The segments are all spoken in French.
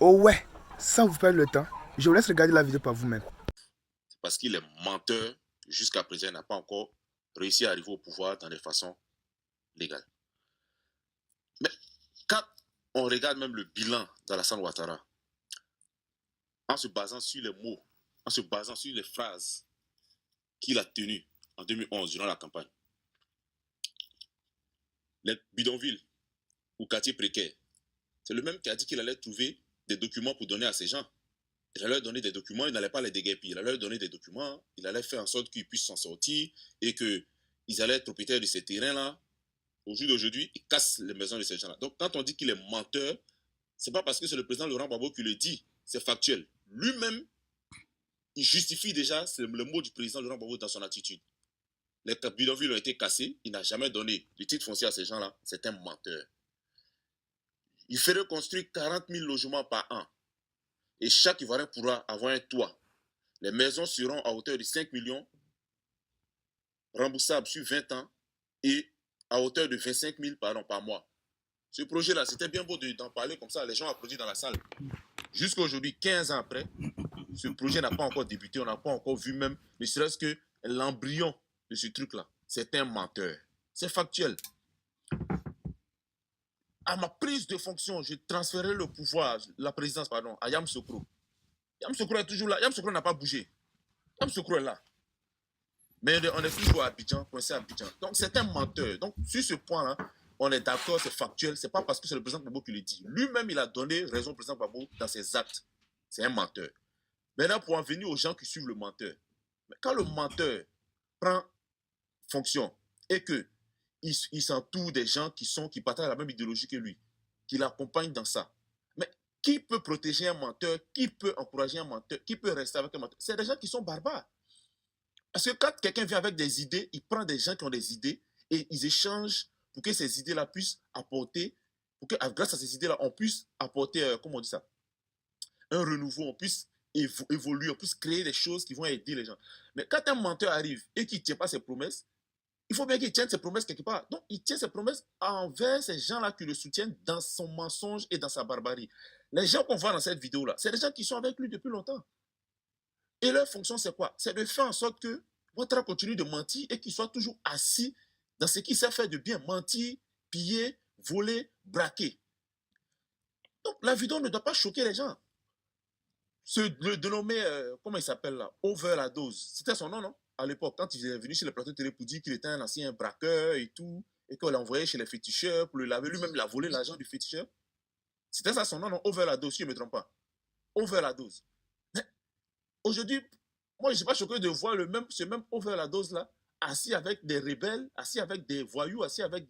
Oh ouais, sans vous perdre le temps, je vous laisse regarder la vidéo par vous-même. C'est parce qu'il est menteur. Jusqu'à présent, il n'a pas encore réussi à arriver au pouvoir dans des façons légales. Mais quand on regarde même le bilan d'Alassane Ouattara, en se basant sur les mots, en se basant sur les phrases qu'il a tenues en 2011 durant la campagne, les bidonvilles ou quartiers précaires, c'est le même qui a dit qu'il allait trouver des documents pour donner à ces gens. Il allait leur donner des documents, il n'allait pas les déguerpir. Il allait leur donner des documents, il allait faire en sorte qu'ils puissent s'en sortir et qu'ils allaient être propriétaires de ces terrains-là. Au jour d'aujourd'hui, ils cassent les maisons de ces gens-là. Donc, quand on dit qu'il est menteur, c'est pas parce que c'est le président Laurent Gbagbo qui le dit, c'est factuel. Lui-même, il justifie déjà le mot du président Laurent Gbagbo dans son attitude. Les bidonvilles ont été cassés, il n'a jamais donné de titre foncier à ces gens-là, c'est un menteur. Il ferait construire 40 000 logements par an. Et chaque Ivoirien pourra avoir un toit. Les maisons seront à hauteur de 5 millions, remboursables sur 20 ans et à hauteur de 25 000 par mois. Ce projet-là, c'était bien beau d'en parler comme ça, les gens applaudissent dans la salle. Jusqu'à aujourd'hui, 15 ans après, ce projet n'a pas encore débuté, on n'a pas encore vu même, ne serait-ce que l'embryon de ce truc-là. C'est un menteur. C'est factuel. À ma prise de fonction, je transférerai le pouvoir, la présidence, pardon, à Yamoussoukro. Yamoussoukro est toujours là. Yamoussoukro n'a pas bougé. Yamoussoukro est là. Mais on est toujours à Abidjan, coincé à Abidjan. Donc c'est un menteur. Donc sur ce point-là, on est d'accord, c'est factuel. C'est pas parce que c'est le président Gbagbo qui le dit. Lui-même, il a donné raison au président Gbagbo dans ses actes. C'est un menteur. Maintenant, pour en venir aux gens qui suivent le menteur. Quand le menteur prend fonction et qu'il s'entoure des gens qui partagent la même idéologie que lui, qui l'accompagnent dans ça. Mais qui peut protéger un menteur? Qui peut encourager un menteur? Qui peut rester avec un menteur? C'est des gens qui sont barbares. Parce que quand quelqu'un vient avec des idées, il prend des gens qui ont des idées et ils échangent pour que ces idées-là puissent apporter, pour que grâce à ces idées-là, on puisse apporter, comment on dit ça, un renouveau, on puisse évoluer, on puisse créer des choses qui vont aider les gens. Mais quand un menteur arrive et qu'il ne tient pas ses promesses, il faut bien qu'il tienne ses promesses quelque part. Donc, il tient ses promesses envers ces gens-là qui le soutiennent dans son mensonge et dans sa barbarie. Les gens qu'on voit dans cette vidéo-là, c'est des gens qui sont avec lui depuis longtemps. Et leur fonction, c'est quoi? C'est de faire en sorte que Ouattara continue de mentir et qu'il soit toujours assis dans ce qu'il sait faire de bien. Mentir, piller, voler, braquer. Donc, la vidéo ne doit pas choquer les gens. Le dénommé, comment il s'appelle là? Over la dose. C'était son nom, non? À l'époque, quand il est venu sur le plateau de télé pour dire qu'il était un ancien braqueur et tout, et qu'on l'a envoyé chez les féticheurs pour le laver. Lui-même, il a volé l'argent du féticheur. C'était ça son nom, non? Over la dose, si je ne me trompe pas. Over la dose. Mais aujourd'hui, moi, je ne suis pas choqué de voir ce même over la dose là, assis avec des rebelles, assis avec des voyous, assis avec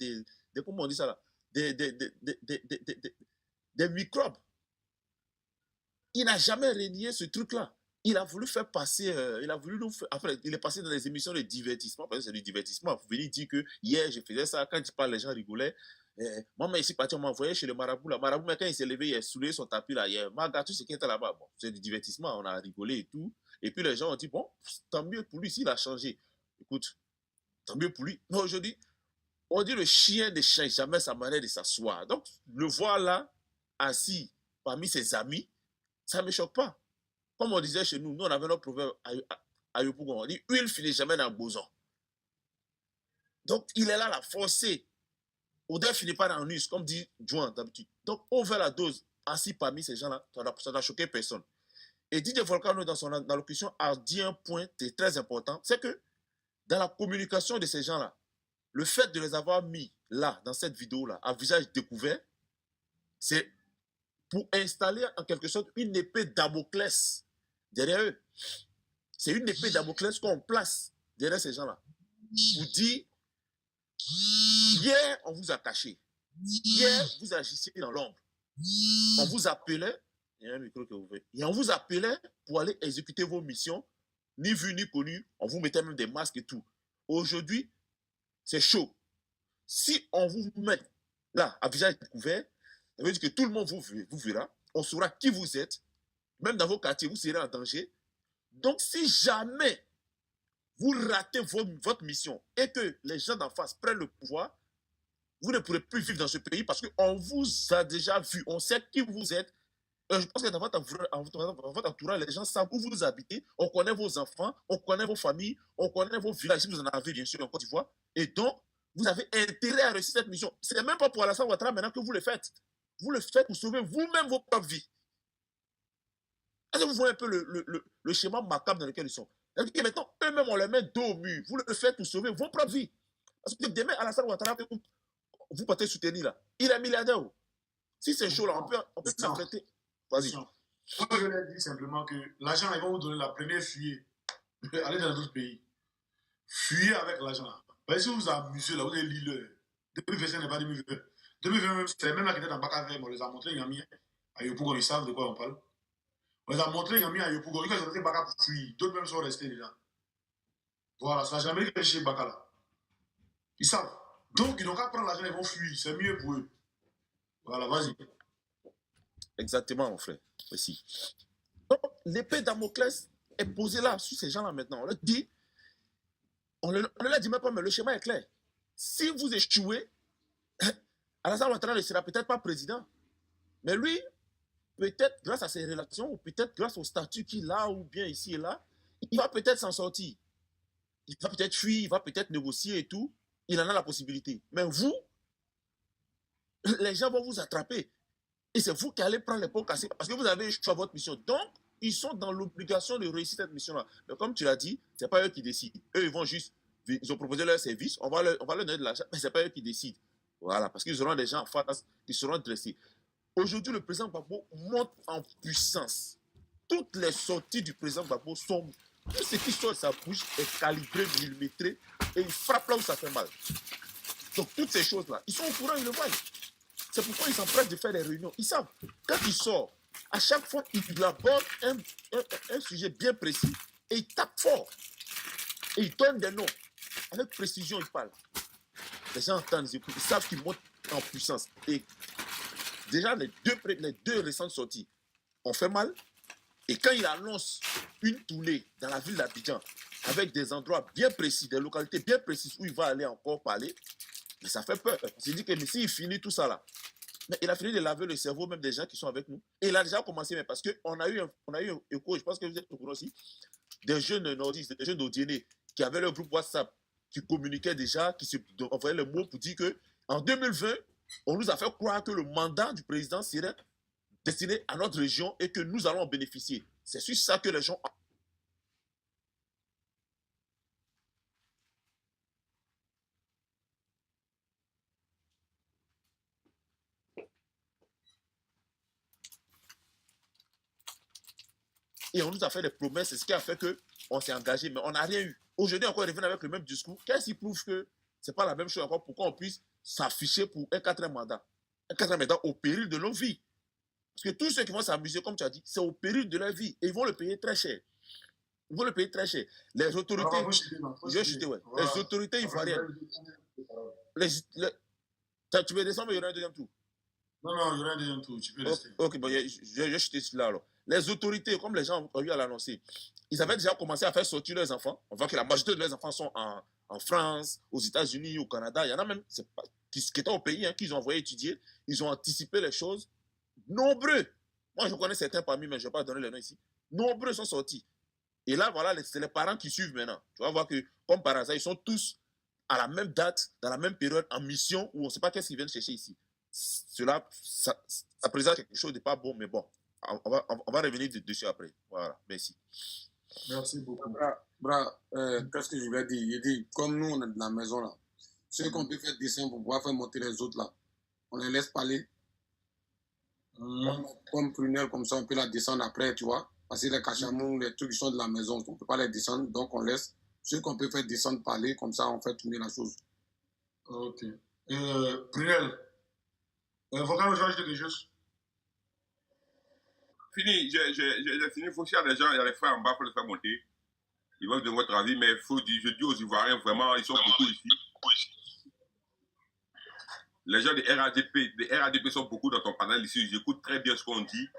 comment on dit ça là? Des microbes. Il n'a jamais renié ce truc-là. Il a voulu faire passer, il a voulu nous faire, enfin, il est passé dans des émissions de divertissement, parce que c'est du divertissement. Vous venez dire que hier, je faisais ça, quand il parle, les gens rigolaient. Moi, mais ici, parti, on m'a envoyé chez le marabout, là. Marabout, mais quand il s'est levé, il a soulé son tapis, là. Il m'a gâté ce qui était là-bas. Bon, c'est du divertissement, on a rigolé et tout. Et puis, les gens ont dit, bon, tant mieux pour lui, s'il a changé. Écoute, tant mieux pour lui. Mais aujourd'hui, on dit le chien ne change jamais sa manière de s'asseoir. Donc, le voir là, assis parmi ses amis, ça ne me choque pas. Comme on disait chez nous, nous on avait notre proverbe à Yopougon, on dit huile finit jamais dans le boson. Donc il est là, la forcé. Odeur finit pas dans l'us, comme dit Juan d'habitude. Donc on veut la dose, assis parmi ces gens-là, ça n'a choqué personne. Et Didier Volcano, dans son allocution, a dit un point très important, c'est que dans la communication de ces gens-là, le fait de les avoir mis là, dans cette vidéo-là, à visage découvert, c'est pour installer en quelque sorte une épée Damoclès derrière eux. C'est une épée Damoclès qu'on place derrière ces gens-là. Pour dire, hier, on vous a caché. Hier, vous agissiez dans l'ombre. On vous appelait, il y a un micro que vous faites, et on vous appelait pour aller exécuter vos missions, ni vu ni connu, on vous mettait même des masques et tout. Aujourd'hui, c'est chaud. Si on vous met là, à visage découvert, ça veut dire que tout le monde vous verra, on saura qui vous êtes, même dans vos quartiers, vous serez en danger. Donc, si jamais vous ratez votre mission et que les gens d'en face prennent le pouvoir, vous ne pourrez plus vivre dans ce pays parce qu'on vous a déjà vu, on sait qui vous êtes Je pense que dans votre entourage, les gens savent où vous habitez, on connaît vos enfants, on connaît vos familles, on connaît vos villages, si vous en avez bien sûr en Côte d'Ivoire. Et donc, vous avez intérêt à réussir cette mission. Ce n'est même pas pour Alassane Ouattara maintenant que vous le faites. Vous le faites pour sauver vous-même vos propres vies. Est-ce que vous voyez un peu le schéma macabre dans lequel ils sont? Et maintenant, eux-mêmes, on les met dos au mur. Vous le faites pour sauver vos propres vies. Parce que demain, Alassane Ouattara, vous partez soutenir là. Il est milliardaire. Si c'est chaud là, on peut s'apprêter. Vas-y. Moi, je leur dis simplement que l'argent, ils vont vous donner la première fuyez. Allez dans d'autres pays. Fuyez avec l'argent. Parce que si vous vous amusez là, vous avez l'île. 2021 n'est pas 2020. 2020, c'est même là qui était dans Bakave, on les a montré, Yami, à Yopougon, ils savent de quoi on parle. On les a montré, Yami, à Yopougon, ils ont été Baka pour fuir. D'autres même sont restés déjà. Voilà, ça n'a jamais été chez Baka là. Ils savent. Donc, ils n'ont qu'à prendre l'argent, ils vont fuir. C'est mieux pour eux. Voilà, vas-y. Exactement, mon frère. Merci. Donc, l'épée Damoclès est posée là, sur ces gens-là maintenant. On leur dit, on ne leur dit même pas, mais le schéma est clair. Si vous échouez, Alassane Ouattara ne sera peut-être pas président. Mais lui, peut-être grâce à ses relations, ou peut-être grâce au statut qu'il a, ou bien ici et là, il va peut-être s'en sortir. Il va peut-être fuir, il va peut-être négocier et tout. Il en a la possibilité. Mais vous, les gens vont vous attraper. Et c'est vous qui allez prendre les pots cassés parce que vous avez échoué à votre mission. Donc, ils sont dans l'obligation de réussir cette mission-là. Mais comme tu l'as dit, ce n'est pas eux qui décident. Eux, ils vont juste, ils ont proposé leur service, on va leur donner de l'argent, mais ce n'est pas eux qui décident. Voilà, parce qu'ils auront des gens en face qui seront dressés. Aujourd'hui, le président Gbagbo monte en puissance. Toutes les sorties du président Gbagbo sont... Tout ce qui sort de sa bouche est calibré, millimétré, et il frappe là où ça fait mal. Donc, toutes ces choses-là, ils sont au courant, ils le voient. C'est pourquoi ils s'empressent de faire des réunions. Ils savent, quand il sort, à chaque fois, il aborde un sujet bien précis et il tape fort. Et il donne des noms. Avec précision, il parle. Les gens entendent, ils écoutent, ils savent qu'il monte en puissance. Et déjà, les deux récentes sorties ont fait mal. Et quand il annonce une tournée dans la ville d'Abidjan, avec des endroits bien précis, des localités bien précises où il va aller encore parler, mais ça fait peur. On s'est dit que s'il finit tout ça là, mais il a fini de laver le cerveau même des gens qui sont avec nous. Et il a déjà commencé, mais parce qu'on a eu un écho, je pense que vous êtes au courant aussi, des jeunes nordistes, des jeunes odiennés qui avaient leur groupe WhatsApp, qui communiquaient déjà, qui se envoyaient le mot pour dire qu'en 2020, on nous a fait croire que le mandat du président serait destiné à notre région et que nous allons en bénéficier. C'est sur ça que les gens... Et on nous a fait des promesses, c'est ce qui a fait qu'on s'est engagé, mais on n'a rien eu. Aujourd'hui encore, ils reviennent avec le même discours. Qu'est-ce qui prouve que ce n'est pas la même chose encore pour qu'on puisse s'afficher pour un quatrième mandat? Un quatrième mandat au péril de nos vies. Parce que tous ceux qui vont s'amuser, comme tu as dit, c'est au péril de leur vie. Et ils vont le payer très cher. Ils vont le payer très cher. Les autorités... Les autorités ivoiriennes... Tu veux descendre, mais il y aura un deuxième tour. Non, il y aura un deuxième tour. Tu peux rester. Ok, bon, je vais jeter celui-là alors. Les autorités, comme les gens ont eu à l'annoncer, ils avaient déjà commencé à faire sortir leurs enfants. On voit que la majorité de leurs enfants sont en France, aux États-Unis, au Canada. Il y en a même qui étaient au pays, qu'ils ont envoyé étudier. Ils ont anticipé les choses. Nombreux. Moi, je connais certains parmi, mais je ne vais pas donner les noms ici. Nombreux sont sortis. Et là, voilà, c'est les parents qui suivent maintenant. Tu vas voir que, comme par hasard, ils sont tous à la même date, dans la même période, en mission, où on ne sait pas qu'est-ce qu'ils viennent chercher ici. Cela, ça présente quelque chose de pas bon, mais bon. On va revenir dessus après. Voilà, merci. Merci beaucoup. Qu'est-ce que je vais dire? Il dit, comme nous, on est de la maison là, ceux qu'on peut faire dessin pour pouvoir faire monter les autres là, on les laisse parler. Comme Prunelle, comme ça, on peut la descendre après, tu vois. Parce que les cachamous, les trucs qui sont de la maison, on ne peut pas les descendre, donc on laisse ceux qu'on peut faire descendre parler, comme ça, on fait tourner la chose. Ok. Prunelle, Volcan, je vais ajouter quelque chose. Fini, j'ai fini. Il faut qu'il y a des gens, il y a les frères en bas, il faut les faire monter. Ils vont de votre avis, mais je dis aux Ivoiriens, vraiment, ils sont beaucoup ici. Les gens des RADP sont beaucoup dans ton panel ici. J'écoute très bien ce qu'on dit.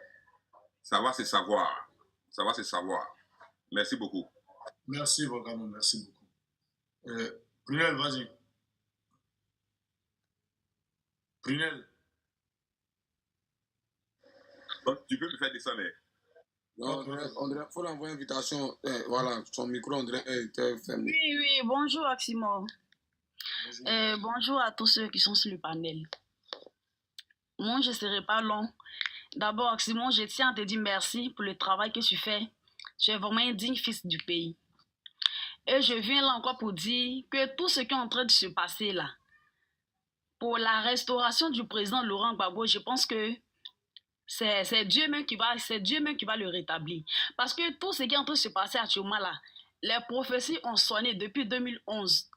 Savoir, c'est savoir. Savoir, c'est savoir. Merci beaucoup. Merci, Volcan, merci beaucoup. Prunelle, vas-y. Prunelle. Donc, tu peux me faire descendre. Non, André, faut l'envoyer invitation. Voilà, son micro, André, était fermé. Oui, bonjour Aximo. Bonjour à tous ceux qui sont sur le panel. Moi, je ne serai pas long. D'abord, Aximo, je tiens à te dire merci pour le travail que tu fais. Tu es vraiment un digne fils du pays. Et je viens là encore pour dire que tout ce qui est en train de se passer là, pour la restauration du président Laurent Gbagbo, je pense que c'est Dieu même qui va le rétablir. Parce que tout ce qui est en train de se passer actuellement là, les prophéties ont sonné depuis 2011.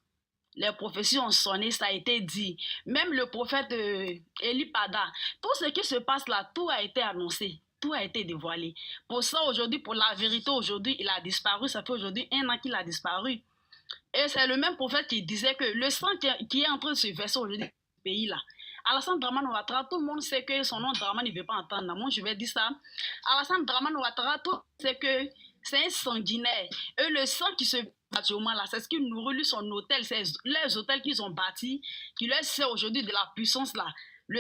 Les prophéties ont sonné, ça a été dit. Même le prophète Eli Pada, tout ce qui se passe là, tout a été annoncé. Tout a été dévoilé. Pour ça, aujourd'hui, pour la vérité, aujourd'hui, il a disparu. Ça fait aujourd'hui 1 an qu'il a disparu. Et c'est le même prophète qui disait que le sang qui est en train de se verser aujourd'hui dans ce pays-là, Alassane Dramane Ouattara, tout le monde sait que son nom Dramane, il ne veut pas entendre. Moi, je vais dire ça. Alassane Dramane Ouattara, tout le monde sait que c'est un sanguinaire. Et le sang qui se bâtiment là, c'est ce qui nourrit son hôtel, c'est les hôtels qu'ils ont bâtis, qui leur sert aujourd'hui de la puissance là.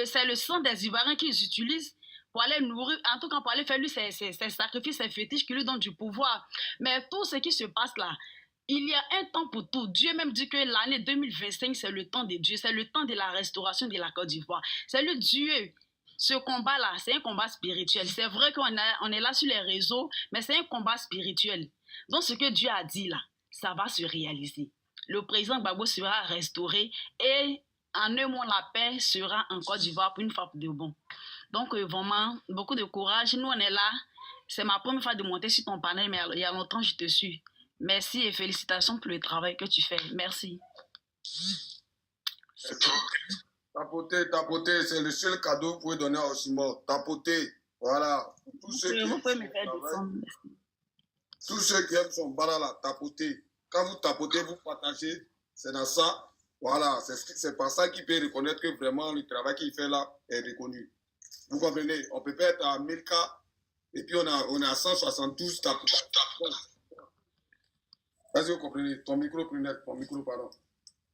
C'est le sang des Ivoiriens qu'ils utilisent pour aller nourrir, en tout cas pour aller faire lui ses sacrifices, ses fétiches qui lui donnent du pouvoir. Mais tout ce qui se passe là, il y a un temps pour tout. Dieu même dit que l'année 2025, c'est le temps de Dieu, c'est le temps de la restauration de la Côte d'Ivoire. C'est le Dieu. Ce combat-là, c'est un combat spirituel. C'est vrai qu'on est là sur les réseaux, mais c'est un combat spirituel. Donc ce que Dieu a dit là, ça va se réaliser. Le président Gbagbo sera restauré et en un mois, la paix sera en Côte d'Ivoire pour une fois de bon. Donc vraiment, beaucoup de courage. Nous, on est là. C'est ma première fois de monter sur ton panel, mais il y a longtemps, je te suis. Merci et félicitations pour le travail que tu fais. Merci. Tapoter, c'est le seul cadeau que vous pouvez donner à Osimhen. Tapoter, voilà. Tous ceux qui aiment son bala là, tapoter. Quand vous tapotez, vous partagez, c'est dans ça. Voilà, c'est par ça qu'il peut reconnaître que vraiment le travail qu'il fait là est reconnu. Vous comprenez? On peut pas être à 1000 cas et puis on est à 172 tapotages. Est-ce que vous comprenez? Ton micro, pardon.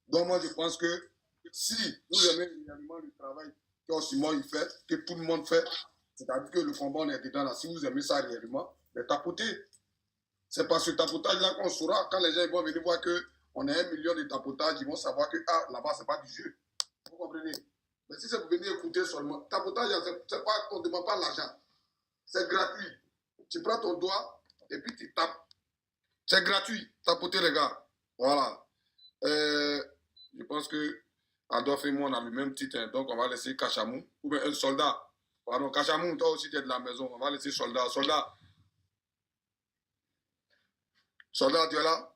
Donc moi, je pense que si vous aimez réellement le travail qu'Osimhen il fait, que tout le monde fait, c'est-à-dire que le combat, on est dedans là, si vous aimez ça réellement, mais tapotez. C'est par ce tapotage-là qu'on saura, quand les gens vont venir voir qu'on a 1 million de tapotages, ils vont savoir que là-bas, ce n'est pas du jeu. Vous comprenez? Mais si c'est pour venir écouter seulement, tapotage, c'est pas, on ne demande pas l'argent. C'est gratuit. Tu prends ton doigt et puis tu tapes. C'est gratuit. Tapoter, les gars. Voilà. Je pense que Adolphe et moi, on a le même titre. Hein, donc, on va laisser Kachamou. Ou bien un soldat. Pardon, Kachamou, toi aussi, tu es de la maison. On va laisser soldat. Soldat, tu es là?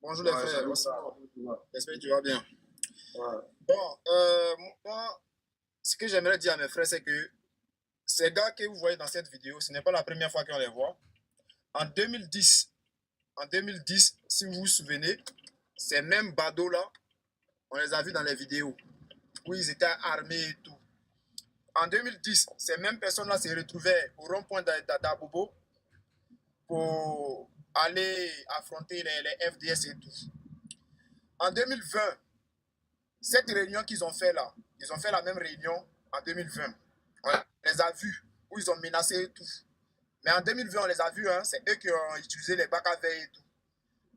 Bonjour les frères, bonsoir. J'espère que tu vas bien. Ouais. Bon, moi, ce que j'aimerais dire à mes frères, c'est que ces gars que vous voyez dans cette vidéo, ce n'est pas la première fois qu'on les voit. En 2010, si vous vous souvenez, ces mêmes badauds-là, on les a vus dans les vidéos, où ils étaient armés et tout. En 2010, ces mêmes personnes-là se retrouvaient au rond-point d'Abobo pour aller affronter les FDS et tout. En 2020, cette réunion qu'ils ont fait là, ils ont fait la même réunion en 2020. On les a vus, où ils ont menacé et tout. Mais en 2020, on les a vus, hein, c'est eux qui ont utilisé les bacs à veille et tout.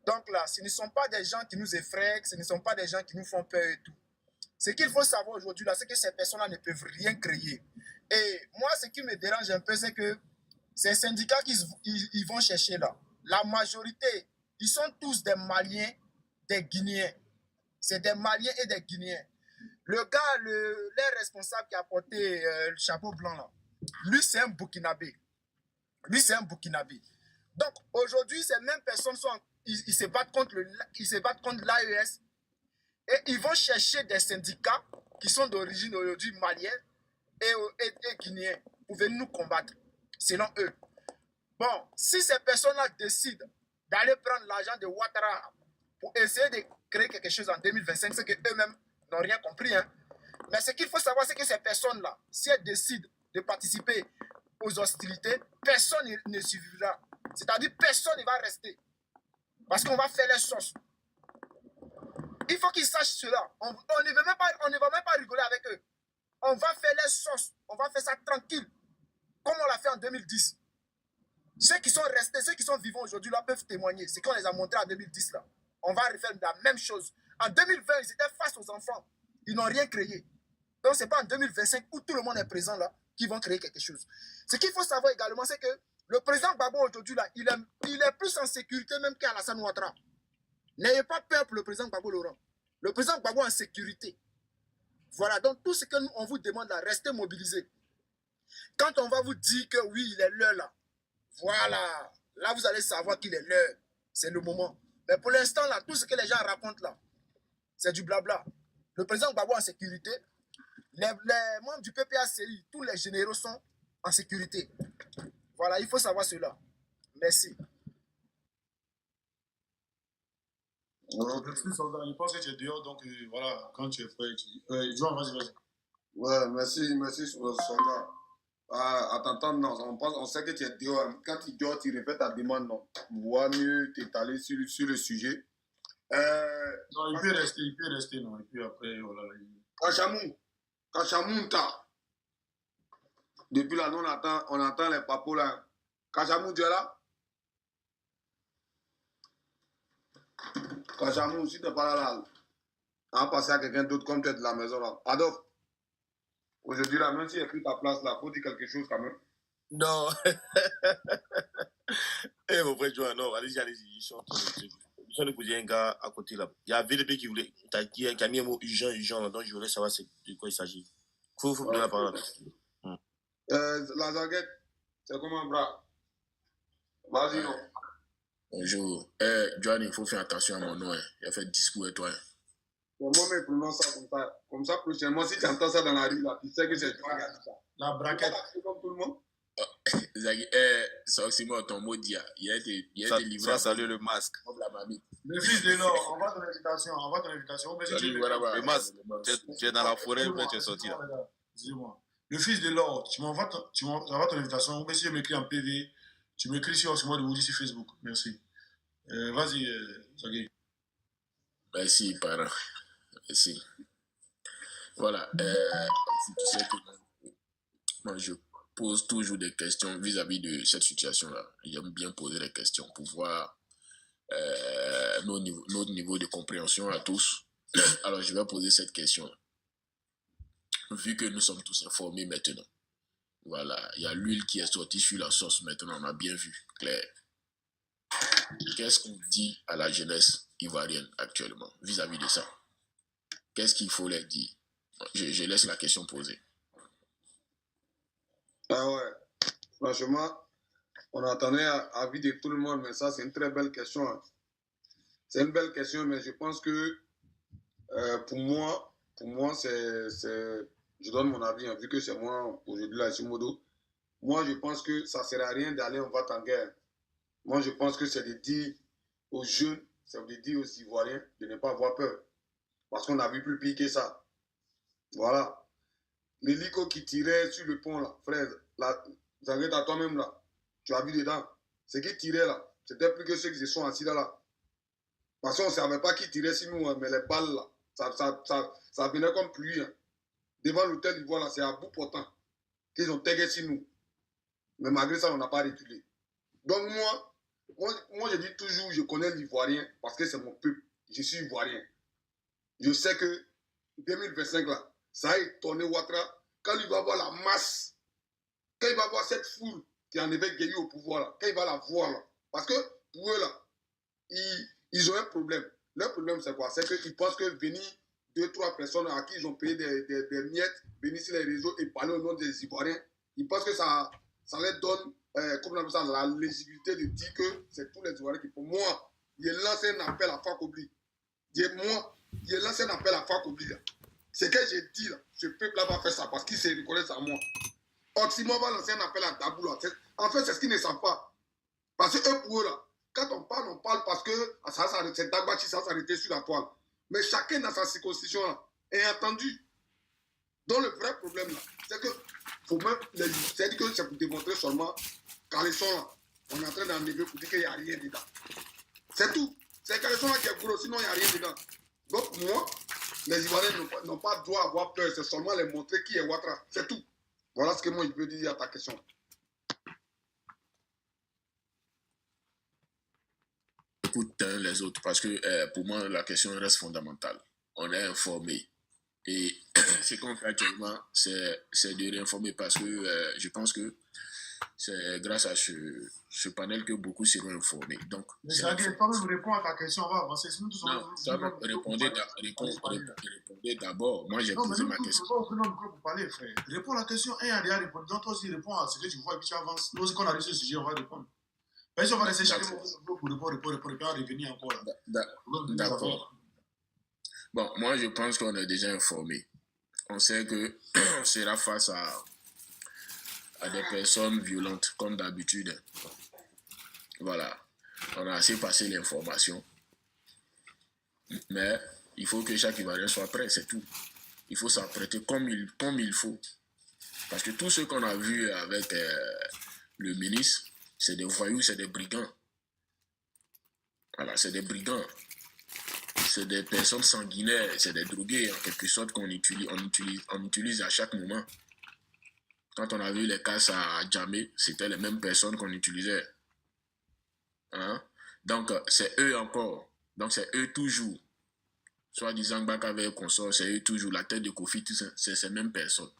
Donc là, ce ne sont pas des gens qui nous effraient, ce ne sont pas des gens qui nous font peur et tout. Ce qu'il faut savoir aujourd'hui là, c'est que ces personnes-là ne peuvent rien créer. Et moi, ce qui me dérange un peu, c'est que ces syndicats qu'ils vont chercher là, la majorité, ils sont tous des Maliens, des Guinéens. C'est des Maliens et des Guinéens. Le gars, leur responsable qui a porté le chapeau blanc là, lui c'est un Burkinabé. Donc aujourd'hui, ces mêmes personnes ils se battent contre l'AES et ils vont chercher des syndicats qui sont d'origine aujourd'hui malienne et guinéens pour venir nous combattre, selon eux. Bon, si ces personnes-là décident d'aller prendre l'argent de Ouattara pour essayer de créer quelque chose en 2025, c'est qu'eux-mêmes n'ont rien compris. Hein. Mais ce qu'il faut savoir, c'est que ces personnes-là, si elles décident de participer aux hostilités, personne ne survivra. C'est-à-dire personne ne va rester. Parce qu'on va faire les sauces. Il faut qu'ils sachent cela. On ne va même pas rigoler avec eux. On va faire les sauces. On va faire ça tranquille. Comme on l'a fait en 2010. Ceux qui sont restés, ceux qui sont vivants aujourd'hui là peuvent témoigner. C'est qu'on les a montrés en 2010 là. On va refaire la même chose. En 2020, ils étaient face aux enfants. Ils n'ont rien créé. Donc, ce n'est pas en 2025 où tout le monde est présent là qu'ils vont créer quelque chose. Ce qu'il faut savoir également, c'est que le président Gbagbo aujourd'hui là, il est plus en sécurité même qu'Alassane Ouattara. N'ayez pas peur pour le président Gbagbo Laurent. Le président Gbagbo est en sécurité. Voilà, donc tout ce que nous, on vous demande là, restez mobilisés. Quand on va vous dire que oui, il est l'heure là, voilà, là vous allez savoir qu'il est l'heure. C'est le moment. Mais pour l'instant là, tout ce que les gens racontent là, c'est du blabla. Le président Gbagbo est en sécurité. Les membres du PPACI, tous les généraux sont en sécurité. Voilà, il faut savoir cela. Merci. Merci, soldat. Je pense que tu es dehors, donc voilà, quand tu es prêt, Joan, vas-y. Ouais, merci, soldat. À t'entendre, non, on sait que tu es dehors. Quand tu es dehors, tu répètes ta demande, non. Voir mieux t'étaler sur le sujet. Non, il peut rester, non. Et puis après, voilà. Kachamou, depuis là, nous, on entend les papos là. Kachamou, tu es là? Kachamou, si tu n'es pas là, on va passer à quelqu'un d'autre comme tu es de la maison là. Adolphe, aujourd'hui là, même si il a pris ta place là, faut dire quelque chose quand même. Non. Eh, mon frère Joan, non, allez-y. Je suis en train de poser un gars à côté là. Il y a VDP qui a mis un mot urgent là, donc je voulais savoir de quoi il s'agit. Faut me donner la parole. La zaguette, c'est comment, bras? Vas-y, non. Bonjour. Joan, il faut faire attention à mon nom. Il a fait discours et toi. Moi, je prononce ça comme ça. Comme ça, prochainement, si tu entends ça dans la rue, là, tu sais que c'est toi qui as dit ça. La braquette. Comme tout le monde. Soximo, ton mot dit, il a été livré. Ça salue le masque. Le fils de l'or, on va ton invitation. Mais si tu veux, Le masque, tu es dans la forêt, après tu es sorti là. Excusez-moi. Le fils de l'or, tu m'envoies ton invitation. Mais si je m'écris en PV, tu m'écris sur Oximo de Woody sur Facebook. Merci. Vas-y, Zagui. Merci, parent. Merci. Voilà. Tu sais que moi, je pose toujours des questions vis-à-vis de cette situation-là. J'aime bien poser des questions pour voir notre niveau de compréhension à tous. Alors, je vais poser cette question. Vu que nous sommes tous informés maintenant. Voilà, il y a l'huile qui est sortie sur la sauce maintenant, on a bien vu, clair. Qu'est-ce qu'on dit à la jeunesse ivoirienne actuellement vis-à-vis de ça? Qu'est-ce qu'il faut leur dire? Je laisse la question posée. Ah ouais, franchement, on attendait à vie de tout le monde, mais ça, c'est une très belle question. Hein. C'est une belle question, mais je pense que pour moi, je donne mon avis, hein, vu que c'est moi aujourd'hui là, Simodo. Moi, je pense que ça ne sert à rien d'aller en va en guerre. Moi, je pense que c'est de dire aux jeunes, c'est de dire aux Ivoiriens de ne pas avoir peur. Parce qu'on a vu plus pire que ça. Voilà. L'hélico qui tirait sur le pont là, frère, là, vous avez à toi-même là, tu as vu dedans. Ce qui tirait là, c'était plus que ceux qui se sont assis là. Parce qu'on ne savait pas qui tirait sur nous, hein, mais les balles là, ça venait comme pluie. Hein. Devant l'hôtel d'Ivoire là, c'est à bout portant qu'ils ont tagué sur nous. Mais malgré ça, on n'a pas reculé. Donc moi, je dis toujours, je connais l'Ivoirien parce que c'est mon peuple. Je suis Ivoirien. Je sais que 2025 là, ça a étonné Ouattara quand il va voir la masse, quand il va voir cette foule qui en avait gagné au pouvoir là, quand il va la voir là. Parce que pour eux là, ils ont un problème. Leur problème c'est quoi? C'est qu'ils pensent que venir 2-3 personnes à qui ils ont payé des miettes, venir sur les réseaux et parler au nom des Ivoiriens, ils pensent que ça leur donne comme on appelle ça, la légitimité de dire que c'est tous les Ivoiriens qui font. Moi, il lance un appel à Fakobli. Il lance un appel à Fakobli. Ce que j'ai dit là, ce peuple-là va faire ça parce qu'ils se reconnaissent à moi. Oximo va lancer un appel à Dabou là. En fait, c'est ce qu'ils ne savent pas. Parce que eux, pour eux là, quand on parle parce que c'est Dagbachi, ça s'arrêtait sur la toile. Mais chacun dans sa circonscription là est entendu. Donc le vrai problème là, c'est que faut même c'est que c'est pour démontrer seulement quand ils sont là, on est en train d'enlever pour dire qu'il n'y a rien dedans. C'est tout. C'est quand ils sont là qui est gros, sinon il n'y a rien dedans. Donc moi, les Ivoiriens n'ont pas droit à avoir peur, c'est seulement les montrer qui est Ouattara, c'est tout. Voilà ce que moi je peux dire à ta question. Écoute les autres, parce que pour moi, la question reste fondamentale. On est informé. Et ce qu'on fait actuellement, c'est de réinformer parce que je pense que c'est grâce à ce panel que beaucoup seront informés. Donc, Mais ça veut dire, toi-même réponds à ta question, on va avancer. Sinon, tous non, toi-même répondez d'abord. Moi, j'ai posé ma question. Non, mais nous, nous, pour parler, frère. Réponds à la question, un a déjà répondu. Donc, toi aussi, réponds à ce que tu vois et puis tu avances. Nous aussi, quand on arrive sur ce sujet, on va répondre. Mais si on va laisser chacun pour répondre, revenir encore là. D'accord. Bon, moi, je pense qu'on est déjà informé. On sait que on sera face à des personnes violentes, comme d'habitude. Voilà. On a assez passé l'information. Mais il faut que chaque Ivoirien soit prêt, c'est tout. Il faut s'apprêter comme il faut. Parce que tout ce qu'on a vu avec le ministre, c'est des voyous, c'est des brigands. Voilà, c'est des brigands. C'est des personnes sanguinaires, c'est des drogués en quelque sorte qu'on utilise à chaque moment. Quand on a vu les cas à Djamé, c'était les mêmes personnes qu'on utilisait. Hein? Donc, c'est eux encore. Donc, c'est eux toujours. Soit disant Bakave consort, c'est eux toujours. La tête de Kofi, c'est ces mêmes personnes.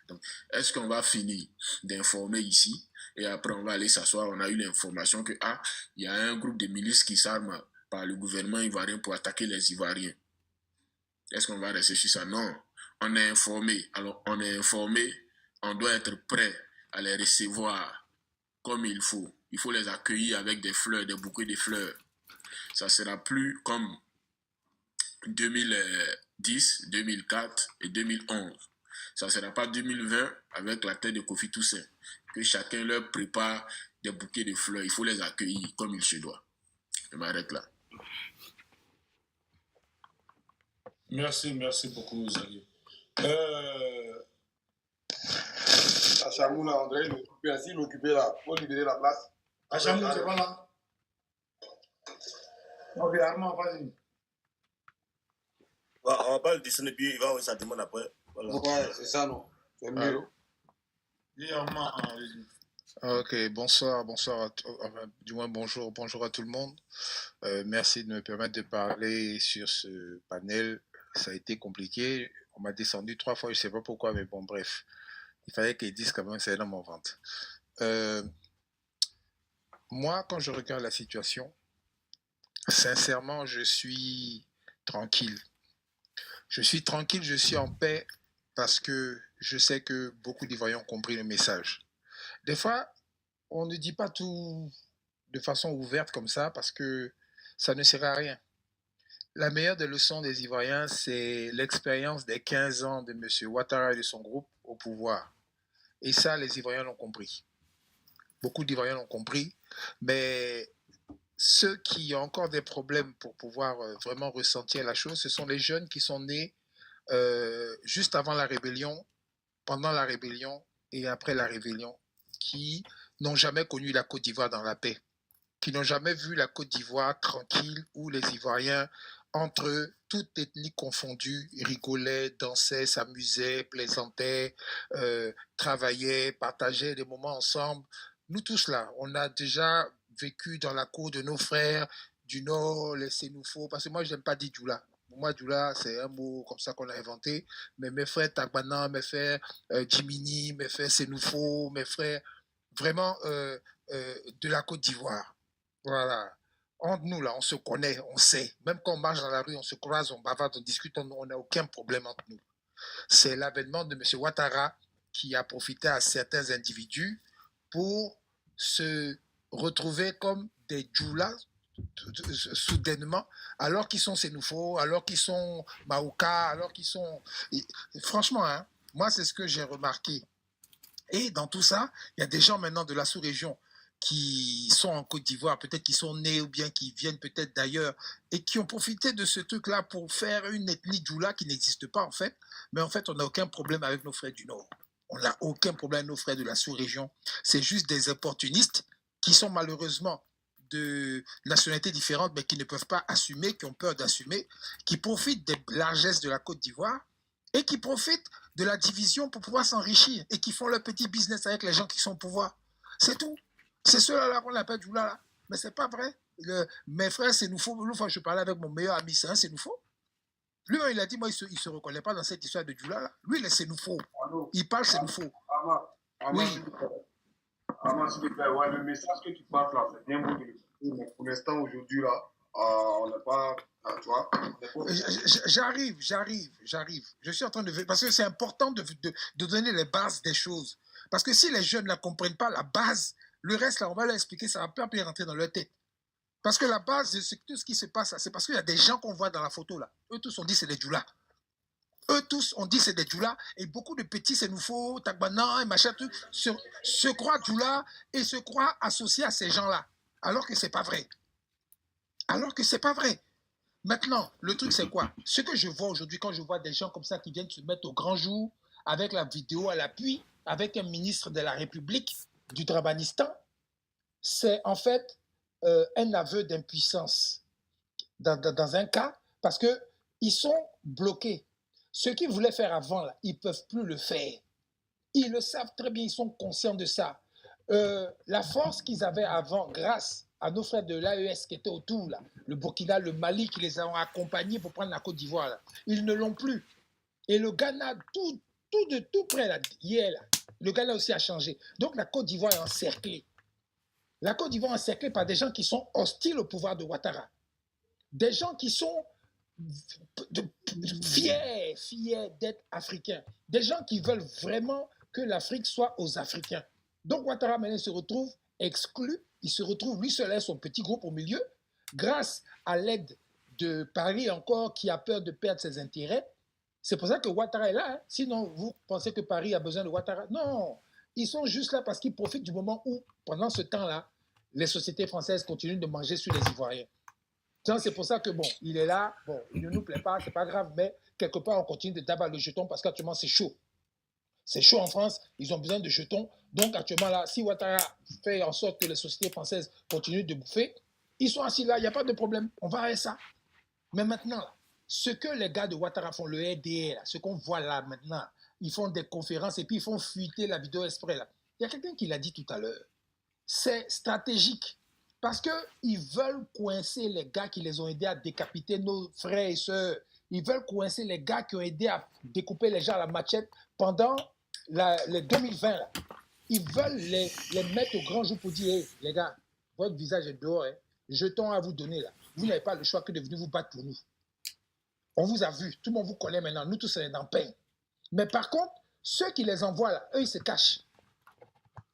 Donc, est-ce qu'on va finir d'informer ici et après on va aller s'asseoir, on a eu l'information que il y a un groupe de milices qui s'arment par le gouvernement ivoirien pour attaquer les Ivoiriens. Est-ce qu'on va rester sur ça? Non. On est informé. Alors, on est informé, on doit être prêt à les recevoir comme il faut. Il faut les accueillir avec des fleurs, des bouquets de fleurs. Ça ne sera plus comme 2010, 2004 et 2011. Ça ne sera pas 2020 avec la tête de Kofi Toussaint. Que chacun leur prépare des bouquets de fleurs. Il faut les accueillir comme il se doit. Je m'arrête là. Merci beaucoup, Zali. Achamou là, André, l'occuper là, pour libérer la place. Achamou, c'est pas là. Ok, Armand, vas-y. On va pas le descendre et puis il va envoyer sa demande après. Voilà. Ouais, c'est ça, non? C'est mieux. Dis Armand, vas-y. Ok, bonsoir du moins bonjour à tout le monde. Merci de me permettre de parler sur ce panel. Ça a été compliqué. On m'a descendu 3 fois, je ne sais pas pourquoi, mais bon, bref. Il fallait qu'ils disent quand même que c'est dans mon ventre. Moi, quand je regarde la situation, sincèrement, je suis tranquille. Je suis tranquille, je suis en paix parce que je sais que beaucoup d'Ivoiriens ont compris le message. Des fois, on ne dit pas tout de façon ouverte comme ça parce que ça ne sert à rien. La meilleure des leçons des Ivoiriens, c'est l'expérience des 15 ans de M. Ouattara et de son groupe au pouvoir. Et ça, les Ivoiriens l'ont compris. Beaucoup d'Ivoiriens l'ont compris, mais ceux qui ont encore des problèmes pour pouvoir vraiment ressentir la chose, ce sont les jeunes qui sont nés juste avant la rébellion, pendant la rébellion et après la rébellion, qui n'ont jamais connu la Côte d'Ivoire dans la paix, qui n'ont jamais vu la Côte d'Ivoire tranquille où les Ivoiriens, entre eux, toute ethnie confondue, rigolaient, dansaient, s'amusaient, plaisantaient, travaillaient, partageaient des moments ensemble. Nous tous là, on a déjà vécu dans la cour de nos frères du Nord, les Sénoufos, parce que moi je n'aime pas dire Djoula. Pour moi, Djoula, c'est un mot comme ça qu'on a inventé, mais mes frères Tagbana, mes frères Jimini, mes frères Sénoufos, mes frères vraiment de la Côte d'Ivoire. Voilà. Entre nous, là, on se connaît, on sait. Même quand on marche dans la rue, on se croise, on bavarde, on discute, on n'a aucun problème entre nous. C'est l'avènement de M. Ouattara qui a profité à certains individus pour se retrouver comme des djoulas soudainement, alors qu'ils sont Sénoufos, alors qu'ils sont Maouka, alors qu'ils sont... Franchement, hein, moi, c'est ce que j'ai remarqué. Et dans tout ça, il y a des gens maintenant de la sous-région qui sont en Côte d'Ivoire, peut-être qui sont nés ou bien qui viennent peut-être d'ailleurs et qui ont profité de ce truc-là pour faire une ethnie djoula qui n'existe pas en fait. Mais en fait, on n'a aucun problème avec nos frères du Nord. On n'a aucun problème avec nos frères de la sous-région. C'est juste des opportunistes qui sont malheureusement de nationalités différentes, mais qui ne peuvent pas assumer, qui ont peur d'assumer, qui profitent des largesses de la Côte d'Ivoire et qui profitent de la division pour pouvoir s'enrichir et qui font leur petit business avec les gens qui sont au pouvoir. C'est tout. C'est ceux-là qu'on appelle Djoula. Mais ce n'est pas vrai. Mes frères, c'est nous faux. L'autre fois, je parlais avec mon meilleur ami, c'est nous faux. Lui, il a dit, moi, il ne se reconnaît pas dans cette histoire de Djoula. Là. Lui, c'est nous faux. Il parle, c'est nous faux. Oui. S'il te plaît, ouais, le message que tu passes là, c'est bien beau de le mais pour l'instant, aujourd'hui, là, on n'est pas. Tu vois, J'arrive. Je suis en train de... Parce que c'est important de donner les bases des choses. Parce que si les jeunes ne comprennent pas la base, le reste, là, on va leur expliquer, ça va pas bien rentrer dans leur tête. Parce que la base de tout ce qui se passe, c'est parce qu'il y a des gens qu'on voit dans la photo, là. Eux tous, on dit c'est des Djoula. Eux tous, on dit c'est des Djoula. Et beaucoup de petits, c'est nous faux, Tagbana et machin, tout, se croient Djoula et se croient associés à ces gens-là. Alors que c'est pas vrai. Maintenant, le truc, c'est quoi? Ce que je vois aujourd'hui, quand je vois des gens comme ça qui viennent se mettre au grand jour, avec la vidéo à l'appui, avec un ministre de la République du Trabanistan, c'est en fait un aveu d'impuissance dans un cas, parce qu'ils sont bloqués. Ce qu'ils voulaient faire avant, là, ils ne peuvent plus le faire. Ils le savent très bien, ils sont conscients de ça. La force qu'ils avaient avant, grâce à nos frères de l'AES qui étaient autour, là, le Burkina, le Mali, qui les ont accompagnés pour prendre la Côte d'Ivoire, là, ils ne l'ont plus. Et le Ghana, tout près, là, hier, là, le Ghana aussi a changé. Donc la Côte d'Ivoire est encerclée. La Côte d'Ivoire est encerclée par des gens qui sont hostiles au pouvoir de Ouattara. Des gens qui sont fiers d'être africains. Des gens qui veulent vraiment que l'Afrique soit aux Africains. Donc Ouattara maintenant se retrouve exclu. Il se retrouve lui seul et son petit groupe au milieu, grâce à l'aide de Paris encore, qui a peur de perdre ses intérêts. C'est pour ça que Ouattara est là. Hein. Sinon, vous pensez que Paris a besoin de Ouattara? Non, ils sont juste là parce qu'ils profitent du moment où, pendant ce temps-là, les sociétés françaises continuent de manger sur les Ivoiriens. C'est pour ça que, bon, il est là, bon, il ne nous plaît pas, c'est pas grave, mais quelque part, on continue de d'abattre le jeton parce qu'actuellement, c'est chaud. C'est chaud en France, ils ont besoin de jetons. Donc, actuellement, là, si Ouattara fait en sorte que les sociétés françaises continuent de bouffer, ils sont assis là, il n'y a pas de problème, on va arrêter ça. Mais maintenant, là, ce que les gars de Ouattara font, le RDR, ce qu'on voit là maintenant, ils font des conférences et puis ils font fuiter la vidéo exprès là. Il y a quelqu'un qui l'a dit tout à l'heure. C'est stratégique parce qu'ils veulent coincer les gars qui les ont aidés à décapiter nos frères et sœurs. Ils veulent coincer les gars qui ont aidé à découper les gens à la machette pendant les 2020. Là. Ils veulent les mettre au grand jour pour dire hey, les gars, votre visage est dehors, hein. Jetons à vous donner là. Vous n'avez pas le choix que de venir vous battre pour nous. On vous a vu, tout le monde vous connaît maintenant, nous tous on est dans le pain. Mais par contre, ceux qui les envoient là, eux ils se cachent.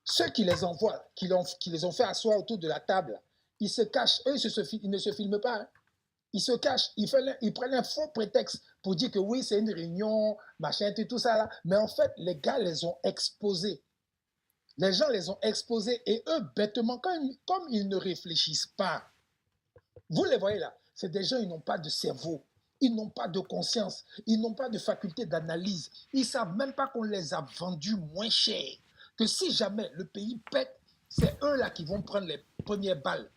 Ceux qui les envoient, qui les ont fait asseoir autour de la table, ils se cachent. Eux ils ne se filment pas. Hein. Ils se cachent. Ils prennent un faux prétexte pour dire que oui, c'est une réunion, machin, tout ça là. Mais en fait, les gars les ont exposés. Les gens les ont exposés et eux, bêtement, comme ils ne réfléchissent pas, vous les voyez là, c'est des gens, ils n'ont pas de cerveau. Ils n'ont pas de conscience, ils n'ont pas de faculté d'analyse. Ils ne savent même pas qu'on les a vendus moins cher. Que si jamais le pays pète, c'est eux là qui vont prendre les premières balles.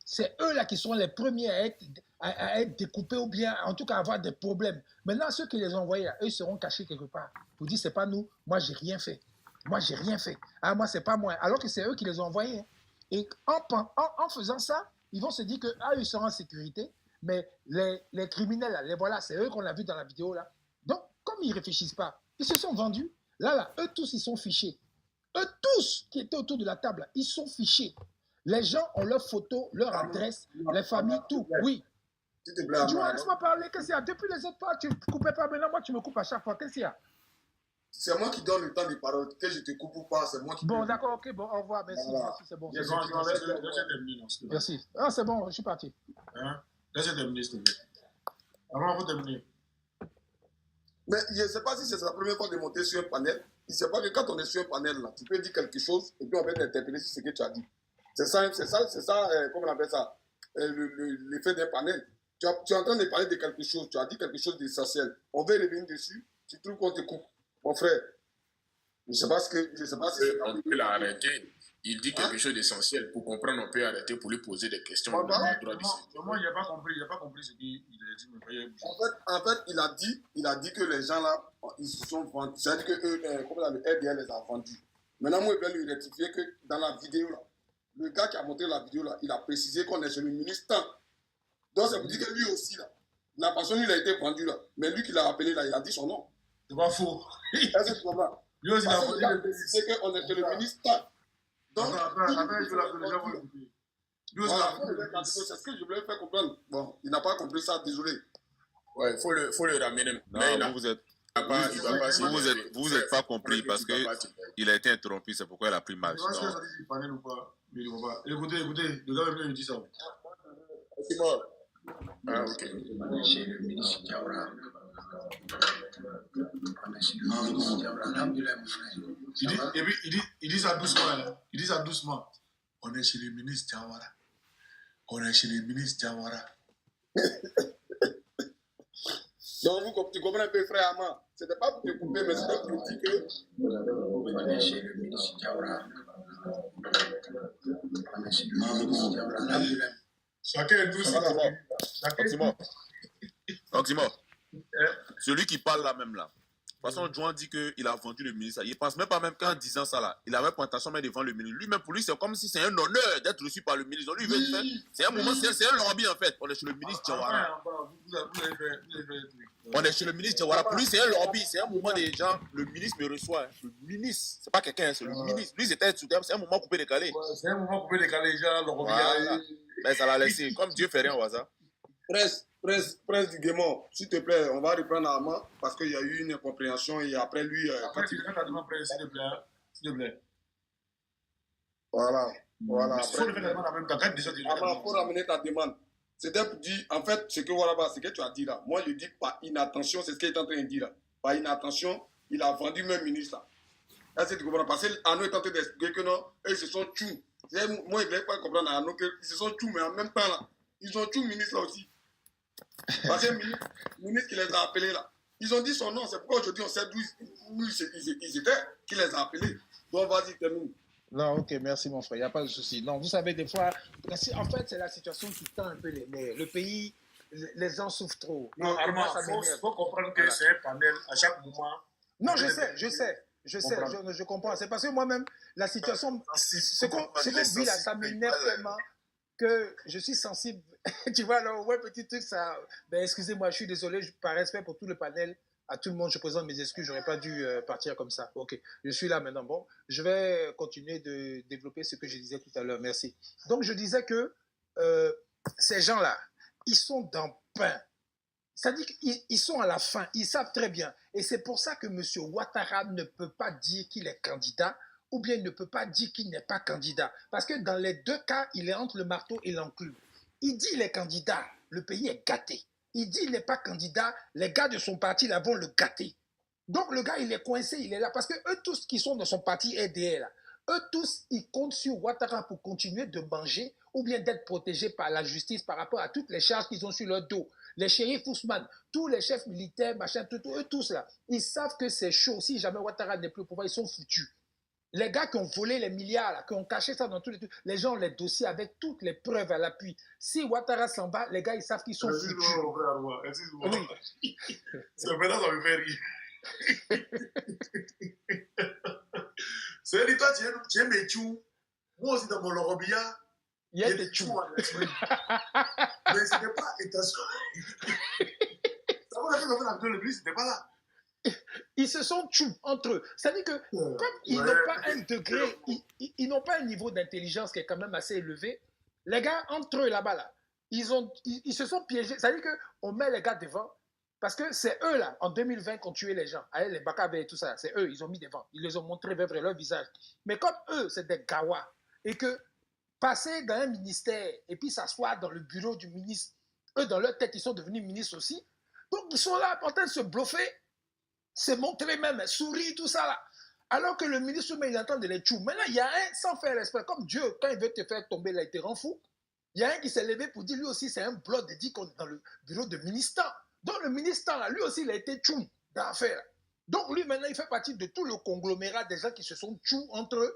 C'est eux là qui sont les premiers à être découpés ou bien en tout cas avoir des problèmes. Maintenant, ceux qui les ont envoyés là, eux seront cachés quelque part. Pour dire, c'est pas nous, moi j'ai rien fait. Moi j'ai rien fait. Ah, moi c'est pas moi. Alors que c'est eux qui les ont envoyés. Hein. Et en faisant ça, ils vont se dire que ah, ils seront en sécurité. Mais les criminels, là, les voilà, c'est eux qu'on a vu dans la vidéo là. Donc, comme ils ne réfléchissent pas, ils se sont vendus. Là, eux tous, ils sont fichés. Eux tous qui étaient autour de la table, ils sont fichés. Les gens ont leurs photos, leur adresse, les familles, tout. Oui. Dis-moi, laisse-moi parler. Qu'est-ce qu'il y a? Depuis les autres fois, tu ne coupais pas. Maintenant, moi, tu me coupes à chaque fois. Qu'est-ce qu'il y a? C'est moi qui donne le temps de parole. Que je te coupe ou pas, c'est moi qui. Bon, d'accord, ok, bon, au revoir. Merci, voilà. Merci, c'est bon. Merci. Ah, c'est bon, je suis parti. Hein? Laissez terminer, s'il te plaît. Avant, vous terminez. Mais je ne sais pas si c'est la première fois de monter sur un panel. Il ne sait pas que quand on est sur un panel, là, tu peux dire quelque chose et puis on va t'interpeller sur ce que tu as dit. C'est ça, comment on appelle ça, l'effet d'un panel. Tu es en train de parler de quelque chose, tu as dit quelque chose d'essentiel. On veut revenir dessus, tu trouves qu'on te coupe. Mon frère, je ne sais pas si on peut l'arrêter. Il dit quelque chose d'essentiel. Pour comprendre, on peut arrêter pour lui poser des questions. Bon, On a voilà. le droit de se- Moi, il n'a pas compris ce qu'il a dit. Mais pas, il a bougé. En fait, il a dit que les gens là, ils se sont vendus. C'est-à-dire que eux, le RDL les a vendus. Maintenant, moi, je vais lui rectifier que dans la vidéo là, le gars qui a montré la vidéo là, il a précisé qu'on est chez le ministre. Donc, ça veut dire que lui aussi là, la personne, il a été vendu là. Mais lui qui l'a appelé là, il a dit son nom. C'est pas faux. Est-ce que tu comprends? Lui aussi, il a Parce qu'il a vendu. précisé qu'on est chez le ministre. Donc, Attends, je vais l'appeler déjà pour l'écouter. Lui aussi, il a vendu. c'est ce que je voulais faire comprendre. Bon, il n'a pas compris ça, désolé. Ouais, il faut le ramener. Non, Mais il n'a vous êtes, pas, il va pas vous êtes pas compris parce que il va pas- il a été interrompu, c'est pourquoi il a pris mal. Je sais pas si Sinon, ça dit s'il panel ou pas. Mais il ne va pas. Écoutez, le gars même il dit ça. C'est mort. Ah, ok. Chez le ministre Diawara. Alhamdulillah, mon frère. Et puis, il dit ça doucement. Là. Il dit ça doucement. On est chez le ministre Diawara. On est chez le ministre Diawara. Donc, tu comprends un peu, frère Ama. C'était pas pour te couper, mais c'était pour te dire que. On est chez le ministre Diawara. On est chez le ministre Diawara. Alhamdulillah. Chacun est douce. Oxymore, celui qui parle là même là. De toute façon, Joan dit qu'il a vendu le ministre. Il ne pense même pas même qu'en disant ça là, il avait pour intention de devant le ministre. Lui-même, pour lui, c'est comme si c'est un honneur d'être reçu par le ministre. Donc lui, il veut faire. C'est un moment, c'est un lobby en fait. On est chez le ministre Diawara. On est chez le ministre Diawara. Pour lui, c'est un lobby. C'est un moment des gens. Le ministre me reçoit. Le ministre, c'est pas quelqu'un, c'est le ministre. Lui, c'était c'est un moment coupé décalé. C'est un moment coupé décalé déjà. Voilà. Mais ça l'a laissé. Comme Dieu fait rien au hasard. Presse du Guémon, s'il te plaît, on va reprendre Ama parce qu'il y a eu une incompréhension et après lui. Après, tu regardes la demande presse, s'il te plaît. S'il te plaît. Voilà. Il faut le faire la demande en même temps. Quand déjà tu Ama, il faut ramener ta demande. C'était pour dire, en fait, ce que tu as dit là, moi je dis par inattention, c'est ce qu'il est en train de dire là. Par inattention, il a vendu même ministre là. Est-ce que tu comprends? Parce qu'Arnaud est en train d'expliquer que non, eux, ils se sont tchou. Moi, je ne voulais pas comprendre à Arnaud qu'ils se sont tchou, mais en même temps là, ils ont tchou ministre là aussi. Parce que le ministre qui les a appelés là, ils ont dit son nom, c'est pourquoi aujourd'hui on sait d'où ils étaient, qui les a appelés. Donc vas-y, termine. Non, ok, merci mon frère, il n'y a pas de souci. Non, vous savez, des fois, en fait, c'est la situation qui tend un peu les nerfs. Le pays, les gens souffrent trop. Non, Armand, il faut comprendre que c'est un panel à chaque moment. Non, je comprends. C'est parce que moi-même, la situation, ce qu'on vit là, ça m'énerve tellement que je suis sensible. Tu vois, alors, ouais, petit truc, ça. Ben, excusez-moi, je suis désolé, par respect pour tout le panel, à tout le monde, je présente mes excuses, j'aurais pas dû partir comme ça. Ok, je suis là maintenant. Bon, je vais continuer de développer ce que je disais tout à l'heure. Merci. Donc, je disais que ces gens-là, ils sont dans le pain. C'est-à-dire qu'ils sont à la fin, ils savent très bien. Et c'est pour ça que M. Ouattara ne peut pas dire qu'il est candidat ou bien il ne peut pas dire qu'il n'est pas candidat. Parce que dans les deux cas, il est entre le marteau et l'enclume. Il dit qu'il est candidat, le pays est gâté. Il dit qu'il n'est pas candidat, les gars de son parti là vont le gâter. Donc le gars, il est coincé, il est là. Parce que eux tous qui sont dans son parti RDL, là, eux tous, ils comptent sur Ouattara pour continuer de manger ou bien d'être protégés par la justice par rapport à toutes les charges qu'ils ont sur leur dos. Les shérifs Ousmane, tous les chefs militaires, machin, eux tous là, ils savent que c'est chaud. Si jamais Ouattara n'est plus au pouvoir, ils sont foutus. Les gars qui ont volé les milliards, là, qui ont caché ça dans tous les trucs, les gens ont les dossiers avec toutes les preuves à l'appui. Si Ouattara s'en va, les gars, ils savent qu'ils sont foutus. Oui. C'est maintenant ça me fait rire. C'est-à-dire, toi, tu aimes les tchous. Moi aussi, dans mon Lorobia, il y a des tchous. Mais c'était pas intention. Ça va faire dans le plus, c'était pas là. Ils se sont tchous entre eux. C'est-à-dire que comme ils n'ont pas un degré, ils n'ont pas un niveau d'intelligence qui est quand même assez élevé, les gars, entre eux là-bas, là, ils se sont piégés. C'est-à-dire qu'on met les gars devant, parce que c'est eux là, en 2020, qui ont tué les gens. Avec les Bakabe et tout ça, c'est eux, ils ont mis devant. Ils les ont montré vers leur visage. Mais comme eux, c'est des gawas, et que passer dans un ministère, et puis s'asseoir dans le bureau du ministre, eux, dans leur tête, ils sont devenus ministres aussi. Donc, ils sont là en train de se bluffer, se montrer même, sourire, tout ça là. Alors que le ministre, il est en train de les tchou. Maintenant, il y a un, sans faire respect, comme Dieu, quand il veut te faire tomber là, il te rend fou. Il y a un qui s'est levé pour dire, lui aussi, c'est un bloc de dit qu'on est dans le bureau de ministre. Donc, le ministre, là, lui aussi, il a été tchou dans l'affaire. Donc, lui, maintenant, il fait partie de tout le conglomérat des gens qui se sont tchou entre eux.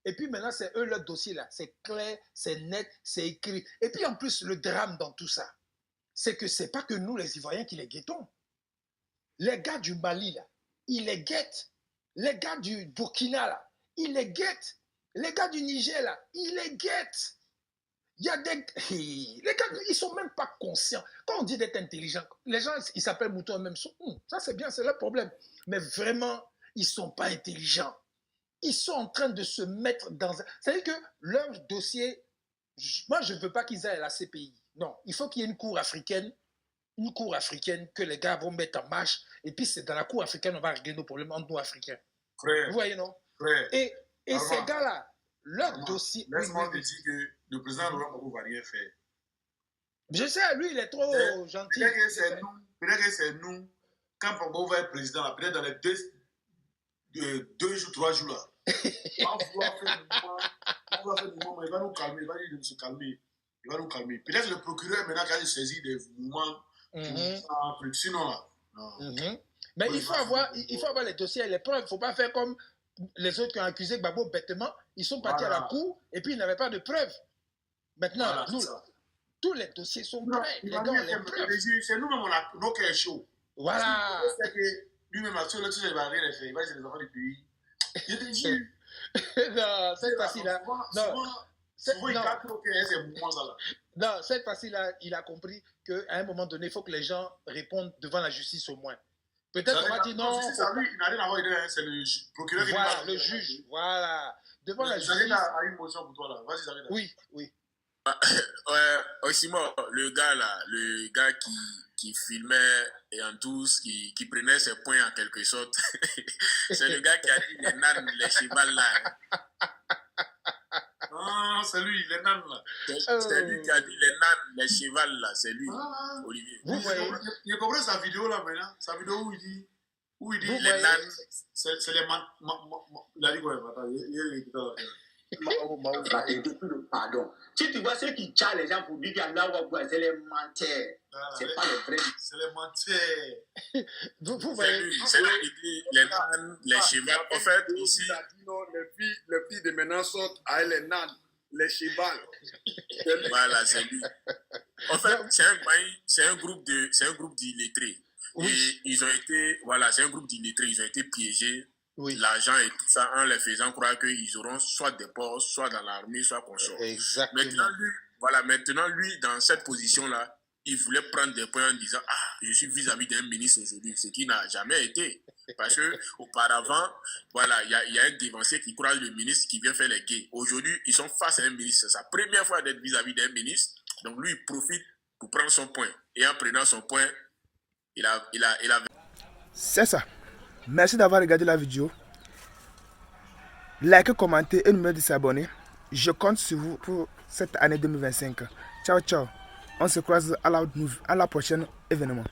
Et puis maintenant, c'est eux leur dossier là. C'est clair, c'est net, c'est écrit. Et puis en plus, le drame dans tout ça, c'est que c'est pas que nous, les Ivoiriens, qui les guettons. Les gars du Mali, là, ils les guettent. Les gars du Burkina, là, ils les guettent. Les gars du Niger, là, ils les guettent. Il y a des... Les gars, ils sont même pas conscients. Quand on dit d'être intelligent, les gens, ils s'appellent moutons eux-mêmes. Ça, c'est bien, c'est leur problème. Mais vraiment, ils sont pas intelligents. Ils sont en train de se mettre dans... C'est-à-dire que leur dossier... Moi, je ne veux pas qu'ils aillent à la CPI. Non, il faut qu'il y ait une cour africaine que les gars vont mettre en marche. Et puis, c'est dans la cour africaine, on va régler nos problèmes entre nous, Africains. Frère, Vous voyez, non? frère. Et Maman, ces gars-là, leur maman, dossier... laisse-moi te dire que le président Laurent Gbagbo ne va rien faire. Je sais, lui, il est trop gentil. Peut-être que c'est nous, quand Gbagbo va être président, là, peut-être dans les 2 jours, 3 jours, là, on va vouloir faire le mouvement, il va nous calmer, il va dire de se calmer. Il va nous calmer. Peut-être le procureur, maintenant, quand il saisit des mouvements, sinon, là, non. Mais il faut avoir les dossiers et les preuves. Il ne faut pas faire comme les autres qui ont accusé Gbagbo bêtement. Ils sont partis à la cour et puis ils n'avaient pas de preuves. Maintenant, nous, tous les dossiers sont prêts. Les gars ont les preuves. C'est nous-mêmes, on a nos cœurs chauds. Voilà. C'est que lui-même, sur le il va rien faire. Il va dire les enfants du pays. Je te dis. Non, cette fois-ci-là. Non, cette fois-ci-là, il a compris qu'à un moment donné, il faut que les gens répondent devant la justice au moins. Peut-être qu'on va dire non. Il n'a rien à voir, c'est le procureur qui voilà, le juge. Voilà. Devant la justice. J'arrive à une motion pour toi là. Vas-y, j'arrive. Oui, oui. Ouais, Simon, le gars là, le gars qui filmait et en tous, qui prenait ses points en quelque sorte, c'est le gars qui a dit les nanes, les chevals là. Ah, c'est lui, les nanes là. C'est lui qui a dit les nanes, les chevals là, c'est lui, Olivier. Vous voyez. Il a compris sa vidéo là maintenant, sa vidéo où il dit les nanes. C'est les il a dit quoi, pardon. Si tu vois ceux qui tchallent les gens pour dire qu'il y a là, c'est les menteurs. C'est pas les vrais. C'est les menteurs. Vous voyez. C'est lui qui dit les nanes, les chevals. En fait, ici. Il a dit non, les filles de maintenant sortent avec les nanes, les chevals. Voilà, c'est lui. En fait, c'est un groupe d'illettrés. Oui. Et ils ont été, voilà, c'est un groupe d'illettrés, ils ont été piégés. Oui. L'argent et tout ça, en les faisant croire qu'ils auront soit des postes, soit dans l'armée, soit consort. Exactement. Maintenant, lui, dans cette position-là, il voulait prendre des points en disant « Ah, je suis vis-à-vis d'un ministre aujourd'hui », ce qui n'a jamais été. Parce qu'auparavant, voilà, il y a un dévancier qui croise le ministre qui vient faire les gays. Aujourd'hui, ils sont face à un ministre. C'est sa première fois d'être vis-à-vis d'un ministre. Donc lui, il profite pour prendre son point. Et en prenant son point, il a... C'est ça. Merci d'avoir regardé la vidéo. Likez, commentez et n'oubliez pas de s'abonner. Je compte sur vous pour cette année 2025. Ciao, ciao. On se croise à la prochaine événement.